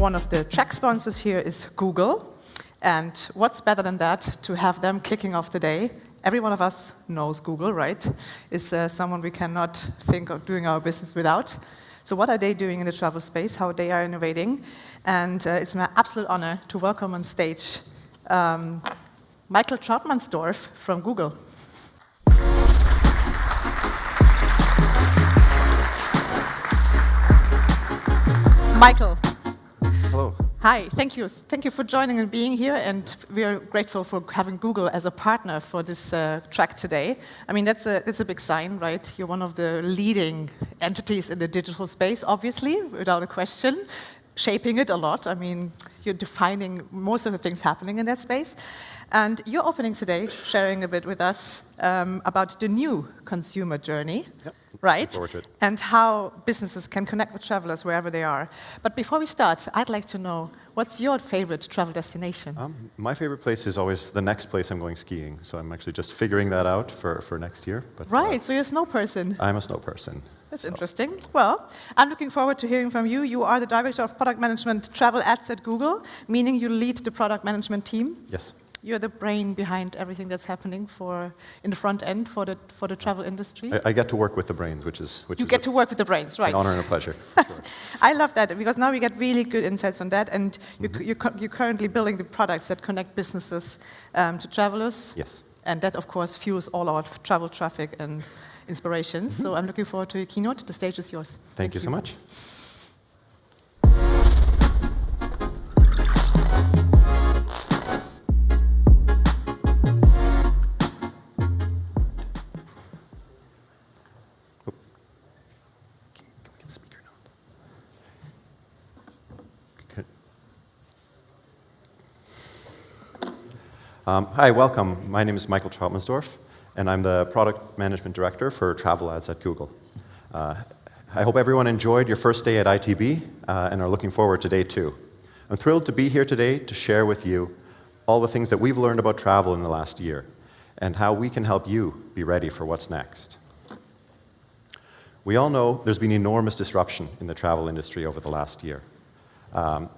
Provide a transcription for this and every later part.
one of the track sponsors here is Google. And what's better than that, to have them kicking off the day? Every one of us knows Google, right? Is someone we cannot think of doing our business without. So what are they doing in the travel space, how they are innovating? And it's my absolute honor to welcome on stage Michael Trautmannsdorf from Google. Michael. Hello. Hi, thank you. Thank you for joining and being here, and we are grateful for having Google as a partner for this track today. I mean, that's a big sign, right? You're one of the leading entities in the digital space, obviously, without a question, shaping it a lot. I mean, you're defining most of the things happening in that space. And you're opening today, sharing a bit with us about the new consumer journey, yep. right? Looking forward to it. And how businesses can connect with travelers wherever they are. But before we start, I'd like to know, what's your favorite travel destination? My favorite place is always the next place I'm going skiing, so I'm actually just figuring that out for next year. But, right, so you're a snow person. I'm a snow person. That's interesting. Well, I'm looking forward to hearing from you. You are the Director of Product Management Travel Ads at Google, meaning you lead the product management team. Yes. You're the brain behind everything that's happening in the front end for the travel industry. I get to work with the brains, which is you get to work with the brains, right? It's an honor and a pleasure. For sure. I love that, because now we get really good insights on that, and you're currently building the products that connect businesses to travelers. Yes. And that, of course, fuels all our travel traffic and inspirations. So I'm looking forward to your keynote. The stage is yours. Thank you so much. Hi, welcome. My name is Michael Trautmannsdorf, and I'm the Product Management Director for Travel Ads at Google. I hope everyone enjoyed your first day at ITB and are looking forward to day 2. I'm thrilled to be here today to share with you all the things that we've learned about travel in the last year and how we can help you be ready for what's next. We all know there's been enormous disruption in the travel industry over the last year. Over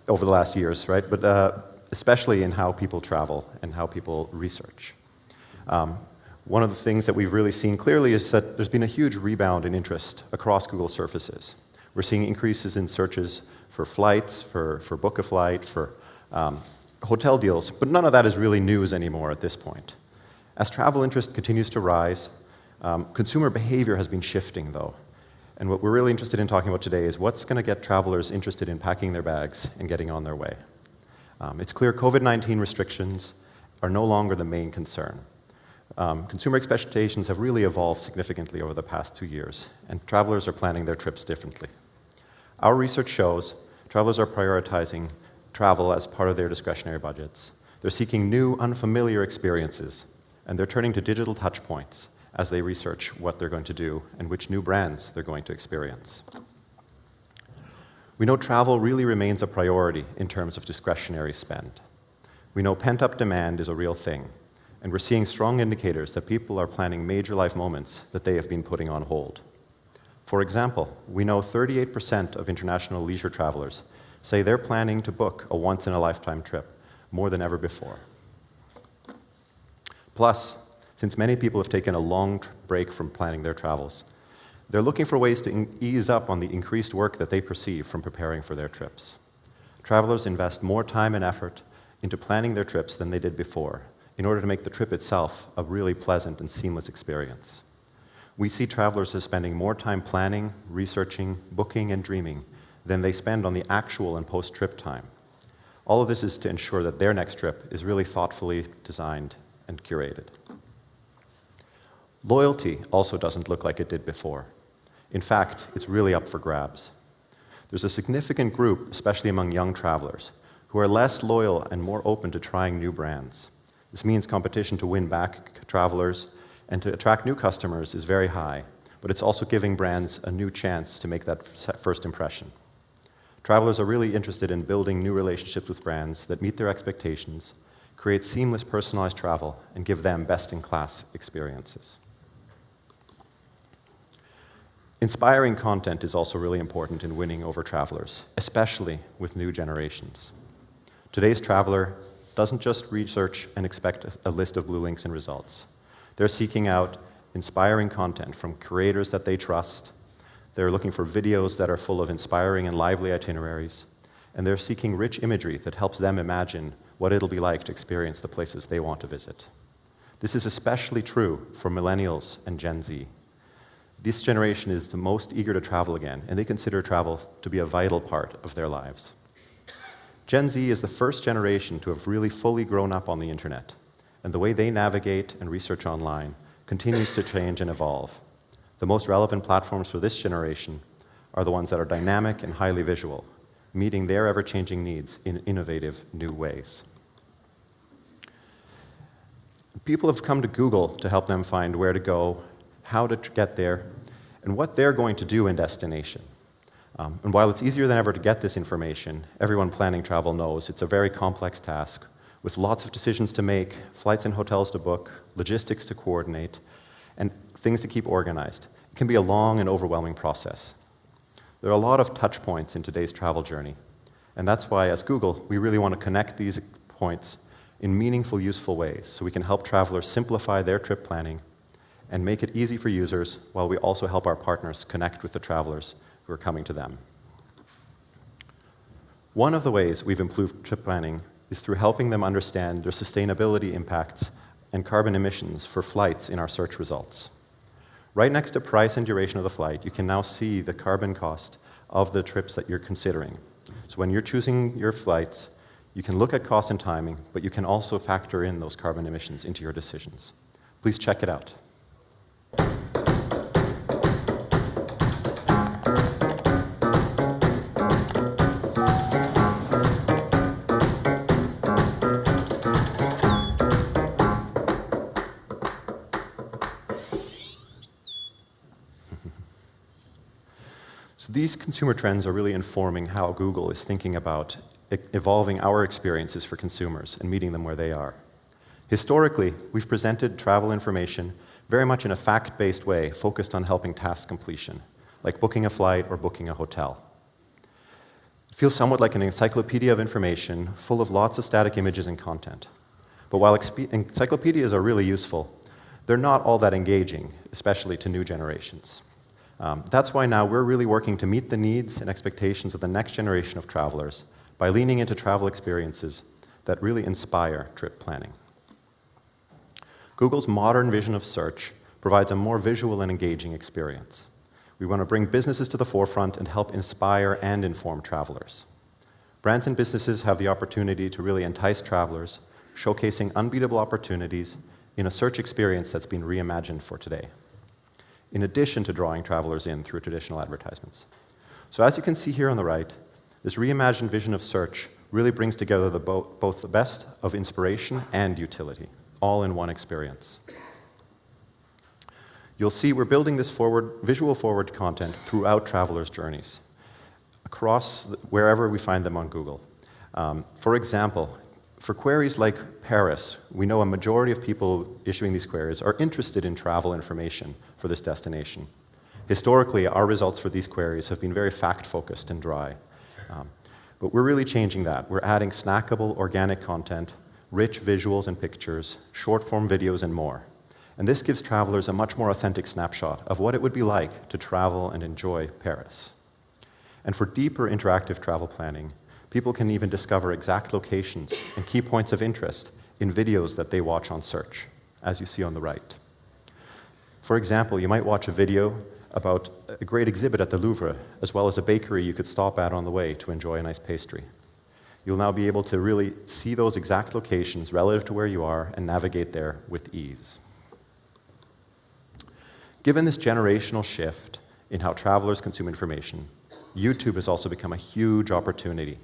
the last years, right? But especially in how people travel and how people research. One of the things that we've really seen clearly is that there's been a huge rebound in interest across Google surfaces. We're seeing increases in searches for flights, for book a flight, for hotel deals, but none of that is really news anymore at this point. As travel interest continues to rise, consumer behavior has been shifting though. And what we're really interested in talking about today is what's going to get travelers interested in packing their bags and getting on their way. It's clear COVID-19 restrictions are no longer the main concern. Consumer expectations have really evolved significantly over the past 2 years, and travelers are planning their trips differently. Our research shows travelers are prioritizing travel as part of their discretionary budgets. They're seeking new, unfamiliar experiences, and they're turning to digital touchpoints as they research what they're going to do and which new brands they're going to experience. We know travel really remains a priority in terms of discretionary spend. We know pent-up demand is a real thing, and we're seeing strong indicators that people are planning major life moments that they have been putting on hold. For example, we know 38% of international leisure travelers say they're planning to book a once-in-a-lifetime trip more than ever before. Plus, since many people have taken a long break from planning their travels, they're looking for ways to ease up on the increased work that they perceive from preparing for their trips. Travelers invest more time and effort into planning their trips than they did before in order to make the trip itself a really pleasant and seamless experience. We see travelers as spending more time planning, researching, booking, and dreaming than they spend on the actual and post-trip time. All of this is to ensure that their next trip is really thoughtfully designed and curated. Loyalty also doesn't look like it did before. In fact, it's really up for grabs. There's a significant group, especially among young travelers, who are less loyal and more open to trying new brands. This means competition to win back travelers and to attract new customers is very high, but it's also giving brands a new chance to make that first impression. Travelers are really interested in building new relationships with brands that meet their expectations, create seamless personalized travel, and give them best-in-class experiences. Inspiring content is also really important in winning over travelers, especially with new generations. Today's traveler doesn't just research and expect a list of blue links and results. They're seeking out inspiring content from creators that they trust. They're looking for videos that are full of inspiring and lively itineraries. And they're seeking rich imagery that helps them imagine what it'll be like to experience the places they want to visit. This is especially true for millennials and Gen Z. This generation is the most eager to travel again, and they consider travel to be a vital part of their lives. Gen Z is the first generation to have really fully grown up on the internet, and the way they navigate and research online continues to change and evolve. The most relevant platforms for this generation are the ones that are dynamic and highly visual, meeting their ever-changing needs in innovative new ways. People have come to Google to help them find where to go, how to get there, and what they're going to do in destination. And while it's easier than ever to get this information, everyone planning travel knows it's a very complex task with lots of decisions to make, flights and hotels to book, logistics to coordinate, and things to keep organized. It can be a long and overwhelming process. There are a lot of touch points in today's travel journey, and that's why, as Google, we really want to connect these points in meaningful, useful ways so we can help travelers simplify their trip planning and make it easy for users while we also help our partners connect with the travelers who are coming to them. One of the ways we've improved trip planning is through helping them understand their sustainability impacts and carbon emissions for flights in our search results. Right next to price and duration of the flight, you can now see the carbon cost of the trips that you're considering. So when you're choosing your flights, you can look at cost and timing, but you can also factor in those carbon emissions into your decisions. Please check it out. So these consumer trends are really informing how Google is thinking about evolving our experiences for consumers and meeting them where they are. Historically, we've presented travel information very much in a fact-based way, focused on helping task completion, like booking a flight or booking a hotel. It feels somewhat like an encyclopedia of information, full of lots of static images and content. But while encyclopedias are really useful, they're not all that engaging, especially to new generations. That's why now we're really working to meet the needs and expectations of the next generation of travelers by leaning into travel experiences that really inspire trip planning. Google's modern vision of search provides a more visual and engaging experience. We want to bring businesses to the forefront and help inspire and inform travelers. Brands and businesses have the opportunity to really entice travelers, showcasing unbeatable opportunities in a search experience that's been reimagined for today, in addition to drawing travelers in through traditional advertisements. So as you can see here on the right, this reimagined vision of search really brings together both the best of inspiration and utility, all in one experience. You'll see we're building this visual forward content throughout travelers' journeys, across wherever we find them on Google. For example, for queries like Paris, we know a majority of people issuing these queries are interested in travel information for this destination. Historically, our results for these queries have been very fact-focused and dry. But we're really changing that. We're adding snackable, organic content, rich visuals and pictures, short-form videos, and more. And this gives travelers a much more authentic snapshot of what it would be like to travel and enjoy Paris. And for deeper interactive travel planning, people can even discover exact locations and key points of interest in videos that they watch on search, as you see on the right. For example, you might watch a video about a great exhibit at the Louvre, as well as a bakery you could stop at on the way to enjoy a nice pastry. You'll now be able to really see those exact locations relative to where you are and navigate there with ease. Given this generational shift in how travelers consume information, YouTube has also become a huge opportunity.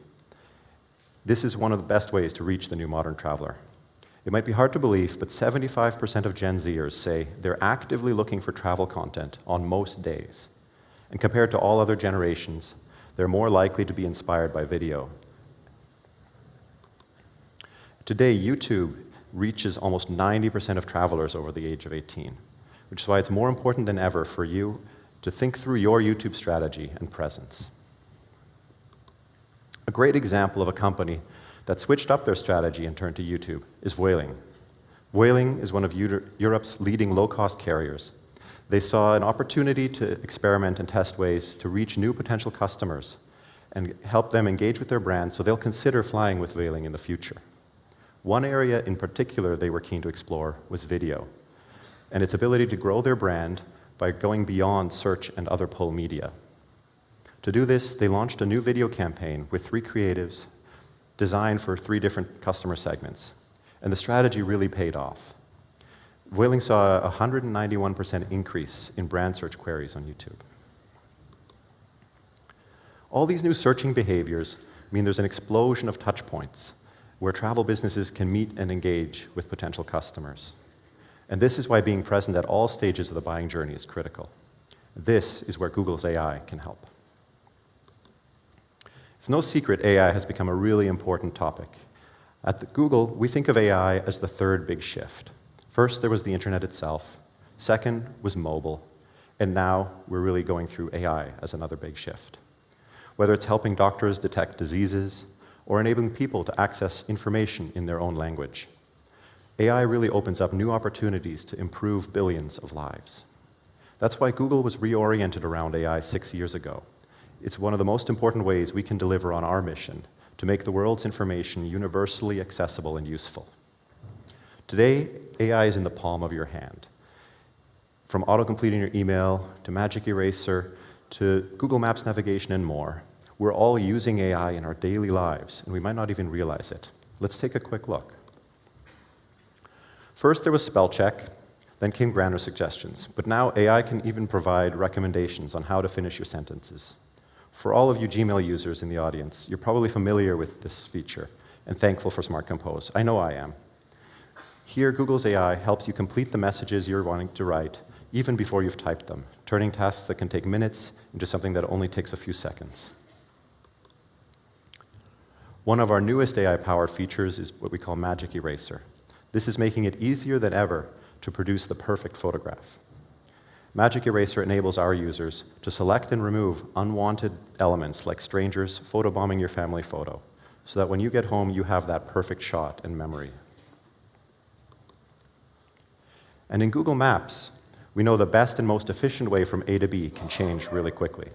This is one of the best ways to reach the new modern traveler. It might be hard to believe, but 75% of Gen Zers say they're actively looking for travel content on most days. And compared to all other generations, they're more likely to be inspired by video. Today, YouTube reaches almost 90% of travelers over the age of 18, which is why it's more important than ever for you to think through your YouTube strategy and presence. A great example of a company that switched up their strategy and turned to YouTube is Vueling. Vueling is one of Europe's leading low-cost carriers. They saw an opportunity to experiment and test ways to reach new potential customers and help them engage with their brand so they'll consider flying with Vueling in the future. One area in particular they were keen to explore was video and its ability to grow their brand by going beyond search and other pull media. To do this, they launched a new video campaign with 3 creatives designed for 3 different customer segments. And the strategy really paid off. Vueling saw a 191% increase in brand search queries on YouTube. All these new searching behaviors mean there's an explosion of touch points where travel businesses can meet and engage with potential customers. And this is why being present at all stages of the buying journey is critical. This is where Google's AI can help. It's no secret AI has become a really important topic. At Google, we think of AI as the 3rd big shift. First, there was the internet itself. Second was mobile. And now we're really going through AI as another big shift. Whether it's helping doctors detect diseases or enabling people to access information in their own language, AI really opens up new opportunities to improve billions of lives. That's why Google was reoriented around AI 6 years ago. It's one of the most important ways we can deliver on our mission to make the world's information universally accessible and useful. Today, AI is in the palm of your hand. From auto-completing your email, to Magic Eraser, to Google Maps navigation and more, we're all using AI in our daily lives, and we might not even realize it. Let's take a quick look. First, there was spell check, then came grammar suggestions, but now AI can even provide recommendations on how to finish your sentences. For all of you Gmail users in the audience, you're probably familiar with this feature and thankful for Smart Compose. I know I am. Here, Google's AI helps you complete the messages you're wanting to write even before you've typed them, turning tasks that can take minutes into something that only takes a few seconds. One of our newest AI-powered features is what we call Magic Eraser. This is making it easier than ever to produce the perfect photograph. Magic Eraser enables our users to select and remove unwanted elements like strangers photobombing your family photo, so that when you get home, you have that perfect shot in memory. And in Google Maps, we know the best and most efficient way from A to B can change really quickly.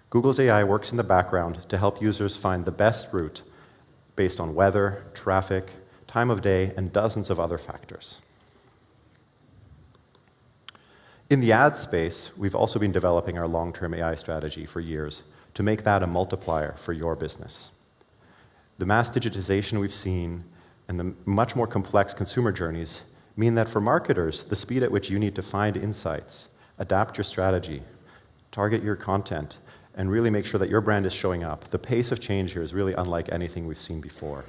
Google's AI works in the background to help users find the best route based on weather, traffic, time of day, and dozens of other factors. In the ad space, we've also been developing our long-term AI strategy for years to make that a multiplier for your business. The mass digitization we've seen and the much more complex consumer journeys mean that for marketers, the speed at which you need to find insights, adapt your strategy, target your content, and really make sure that your brand is showing up, the pace of change here is really unlike anything we've seen before.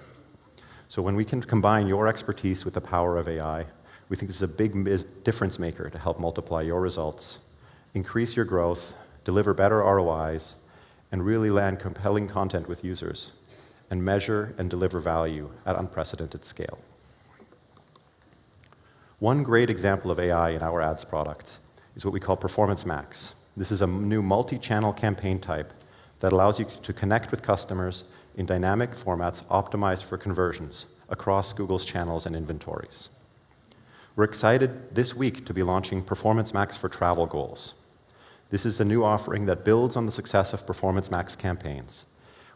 So when we can combine your expertise with the power of AI, we think this is a big difference maker to help multiply your results, increase your growth, deliver better ROIs, and really land compelling content with users, and measure and deliver value at unprecedented scale. One great example of AI in our ads products is what we call Performance Max. This is a new multi-channel campaign type that allows you to connect with customers in dynamic formats optimized for conversions across Google's channels and inventories. We're excited this week to be launching Performance Max for travel goals. This is a new offering that builds on the success of Performance Max campaigns,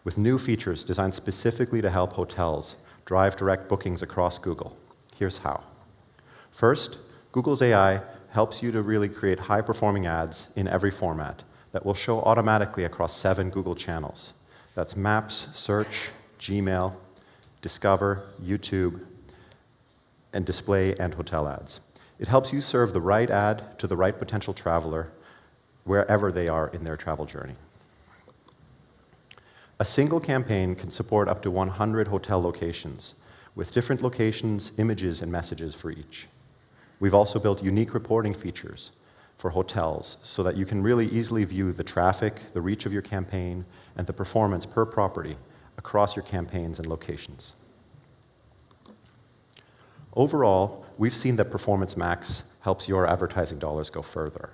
with new features designed specifically to help hotels drive direct bookings across Google. Here's how. First, Google's AI helps you to really create high-performing ads in every format that will show automatically across 7 Google channels. That's Maps, Search, Gmail, Discover, YouTube, and display and hotel ads. It helps you serve the right ad to the right potential traveler wherever they are in their travel journey. A single campaign can support up to 100 hotel locations with different locations, images, and messages for each. We've also built unique reporting features for hotels so that you can really easily view the traffic, the reach of your campaign, and the performance per property across your campaigns and locations. Overall, we've seen that Performance Max helps your advertising dollars go further.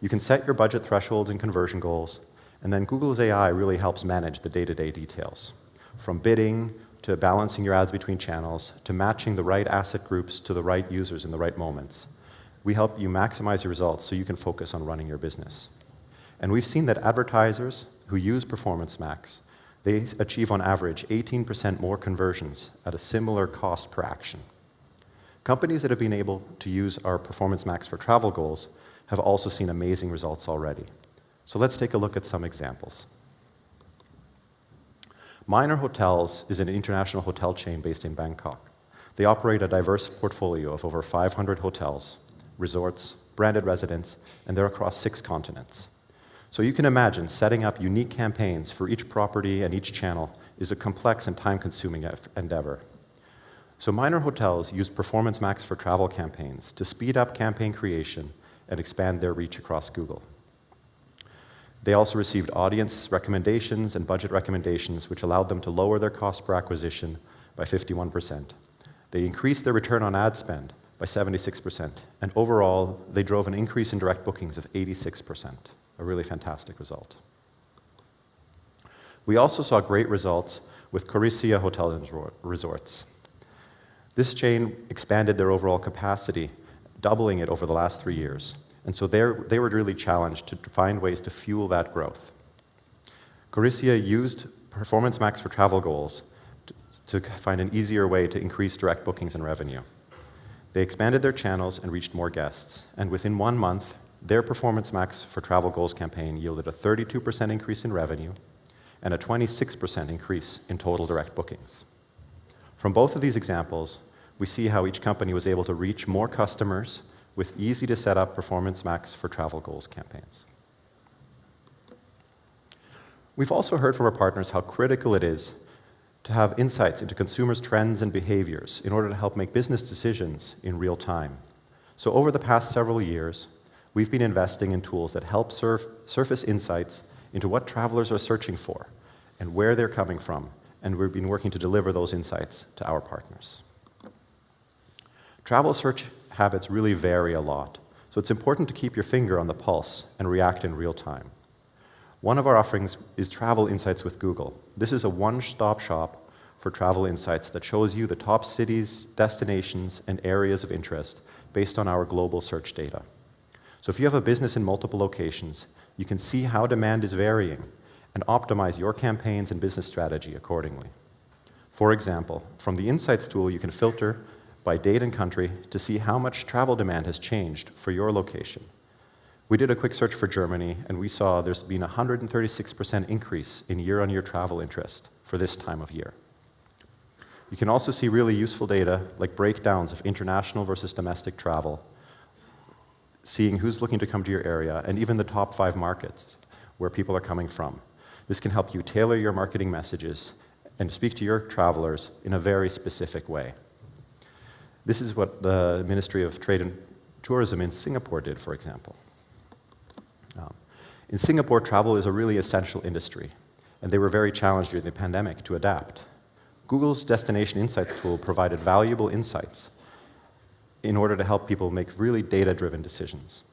You can set your budget thresholds and conversion goals, and then Google's AI really helps manage the day-to-day details, from bidding to balancing your ads between channels, to matching the right asset groups to the right users in the right moments. We help you maximize your results so you can focus on running your business. And we've seen that advertisers who use Performance Max, they achieve on average 18% more conversions at a similar cost per action. Companies that have been able to use our Performance Max for travel goals have also seen amazing results already. So let's take a look at some examples. Minor Hotels is an international hotel chain based in Bangkok. They operate a diverse portfolio of over 500 hotels, resorts, branded residents, and they're across 6 continents. So you can imagine setting up unique campaigns for each property and each channel is a complex and time-consuming endeavor. So Minor Hotels use Performance Max for travel campaigns to speed up campaign creation and expand their reach across Google. They also received audience recommendations and budget recommendations, which allowed them to lower their cost per acquisition by 51%. They increased their return on ad spend by 76%, and overall, they drove an increase in direct bookings of 86%, a really fantastic result. We also saw great results with Corisia Hotels and Resorts. This chain expanded their overall capacity, doubling it over the last 3 years. And so they were really challenged to find ways to fuel that growth. Corisia used Performance Max for travel goals to find an easier way to increase direct bookings and revenue. They expanded their channels and reached more guests. And within 1 month, their Performance Max for travel goals campaign yielded a 32% increase in revenue and a 26% increase in total direct bookings. From both of these examples, we see how each company was able to reach more customers with easy-to-set-up Performance Max for travel goals campaigns. We've also heard from our partners how critical it is to have insights into consumers' trends and behaviors in order to help make business decisions in real time. So over the past several years, we've been investing in tools that help surface insights into what travelers are searching for and where they're coming from, and we've been working to deliver those insights to our partners. Travel search habits really vary a lot, so it's important to keep your finger on the pulse and react in real time. One of our offerings is Travel Insights with Google. This is a one-stop shop for travel insights that shows you the top cities, destinations, and areas of interest based on our global search data. So if you have a business in multiple locations, you can see how demand is varying and optimize your campaigns and business strategy accordingly. For example, from the Insights tool, you can filter by date and country to see how much travel demand has changed for your location. We did a quick search for Germany, and we saw there's been a 136% increase in year-on-year travel interest for this time of year. You can also see really useful data like breakdowns of international versus domestic travel, seeing who's looking to come to your area, and even the top 5 markets where people are coming from. This can help you tailor your marketing messages and speak to your travelers in a very specific way. This is what the Ministry of Trade and Tourism in Singapore did, for example. In Singapore, travel is a really essential industry, and they were very challenged during the pandemic to adapt. Google's Destination Insights tool provided valuable insights in order to help people make really data-driven decisions.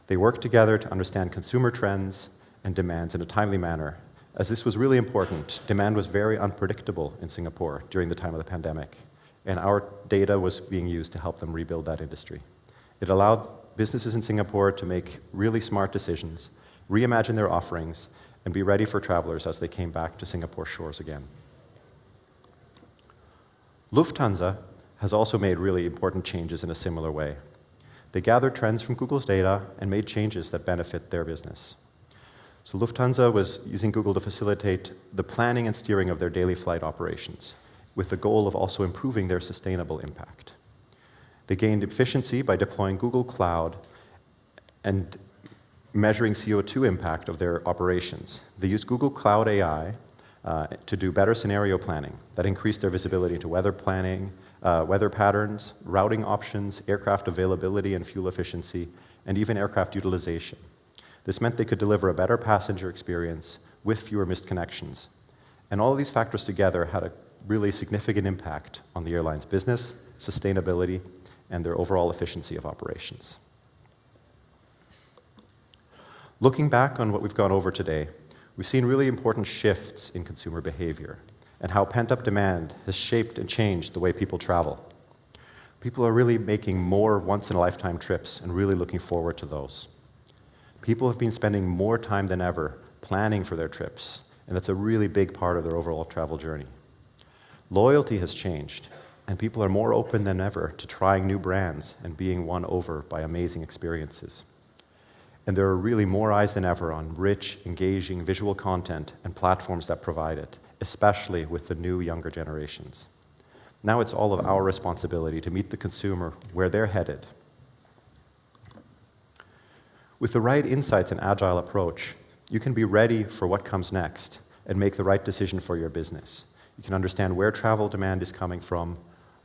They worked together to understand consumer trends and demands in a timely manner. As this was really important, demand was very unpredictable in Singapore during the time of the pandemic, and our data was being used to help them rebuild that industry. It allowed businesses in Singapore to make really smart decisions, reimagine their offerings, and be ready for travelers as they came back to Singapore shores again. Lufthansa has also made really important changes in a similar way. They gathered trends from Google's data and made changes that benefit their business. So Lufthansa was using Google to facilitate the planning and steering of their daily flight operations, with the goal of also improving their sustainable impact. They gained efficiency by deploying Google Cloud and measuring CO2 impact of their operations. They used Google Cloud AI to do better scenario planning that increased their visibility into weather planning, weather patterns, routing options, aircraft availability and fuel efficiency, and even aircraft utilization. This meant they could deliver a better passenger experience with fewer missed connections. And all of these factors together had a really significant impact on the airline's business, sustainability, and their overall efficiency of operations. Looking back on what we've gone over today, we've seen really important shifts in consumer behavior and how pent-up demand has shaped and changed the way people travel. People are really making more once-in-a-lifetime trips and really looking forward to those. People have been spending more time than ever planning for their trips, and that's a really big part of their overall travel journey. Loyalty has changed, and people are more open than ever to trying new brands and being won over by amazing experiences. And there are really more eyes than ever on rich, engaging visual content and platforms that provide it, especially with the new younger generations. Now it's all of our responsibility to meet the consumer where they're headed. With the right insights and agile approach, you can be ready for what comes next and make the right decision for your business. You can understand where travel demand is coming from,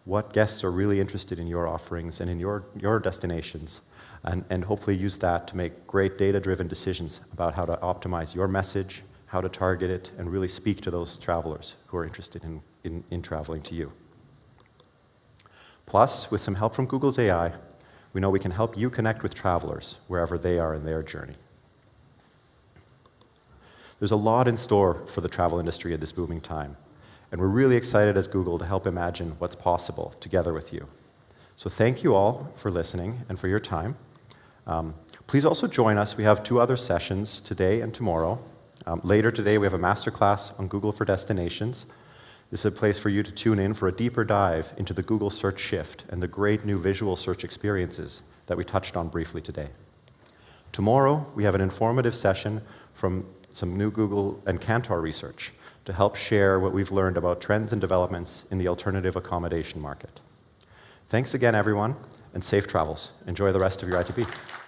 what guests are really interested in your offerings and in your destinations, and hopefully use that to make great data-driven decisions about how to optimize your message, how to target it, and really speak to those travelers who are interested in traveling to you. Plus, with some help from Google's AI, we know we can help you connect with travelers wherever they are in their journey. There's a lot in store for the travel industry at this booming time, and we're really excited as Google to help imagine what's possible together with you. So thank you all for listening and for your time. Please also join us. We have 2 other sessions today and tomorrow. Later today, we have a masterclass on Google for Destinations. This is a place for you to tune in for a deeper dive into the Google search shift and the great new visual search experiences that we touched on briefly today. Tomorrow, we have an informative session from some new Google and Kantar research to help share what we've learned about trends and developments in the alternative accommodation market. Thanks again, everyone, and safe travels. Enjoy the rest of your ITB.